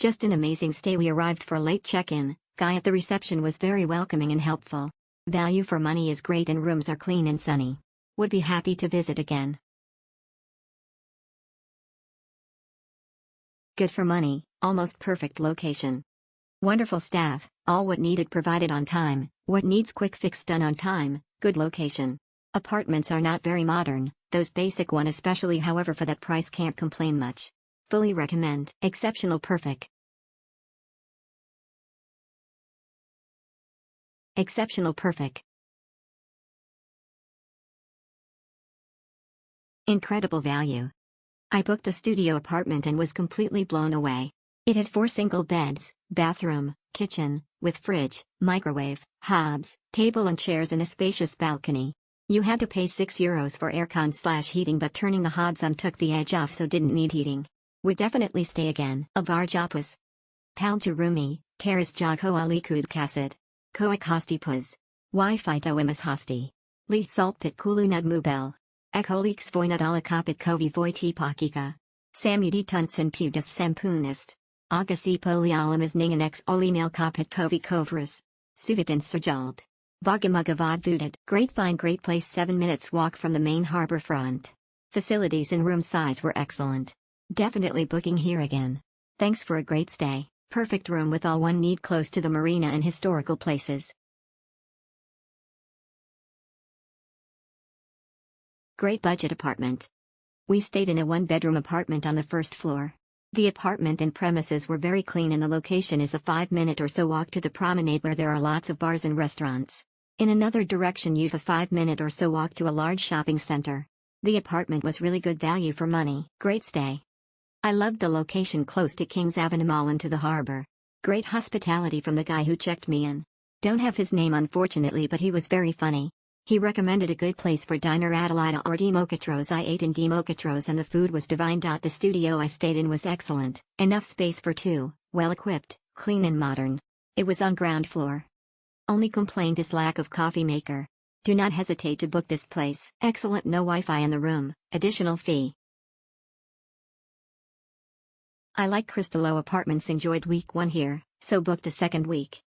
Just an amazing stay. We arrived for late check-in. Guy at the reception was very welcoming and helpful. Value for money is great and rooms are clean and sunny. Would be happy to visit again. Good for money, almost perfect location. Wonderful staff, all what needed provided on time, what needs quick fix done on time, good location. Apartments are not very modern, those basic one especially, however for that price can't complain much. Fully recommend. Exceptional perfect. Exceptional perfect. Incredible value. I booked a studio apartment and was completely blown away. It had 4 single beds, bathroom, kitchen, with fridge, microwave, hobs, table and chairs and a spacious balcony. You had to pay €6 for aircon/heating, but turning the hobs on took the edge off, so didn't need heating. Would definitely stay again. Avar Japas. Paljurumi, Terrace Jaghoalikud Kasid. Koak Hosti Puz. Wi-Fi Toimas Hosti. Leith Saltpit Kulunag Mubel. Ekoliks Voinadala Kapit Kovi Voiti Pakika. Samudi Tunsen Pudas Sampunist. Agasi Polialamas Ninganex Olimail Kapit Kovi Kovras. Suvitan Serjald. Vagamugavad Vudat. Great find, great place, 7 minutes walk from the main harbor front. Facilities and room size were excellent. Definitely booking here again. Thanks for a great stay. Perfect room with all one need, close to the marina and historical places. Great budget apartment. We stayed in a 1-bedroom apartment on the first floor. The apartment and premises were very clean and the location is a 5-minute or so walk to the promenade where there are lots of bars and restaurants. In another direction you've a 5-minute or so walk to a large shopping center. The apartment was really good value for money. Great stay. I loved the location close to King's Avenue Mall and to the harbor. Great hospitality from the guy who checked me in. Don't have his name unfortunately, but he was very funny. He recommended a good place for diner Adelaida or Democatros. I ate in Democatros and the food was divine. The studio I stayed in was excellent, enough space for 2, well equipped, clean and modern. It was on ground floor. Only complaint is lack of coffee maker. Do not hesitate to book this place. Excellent, no Wi-Fi in the room, additional fee. I like Crystallo Apartments, enjoyed week 1 here, so booked a second week.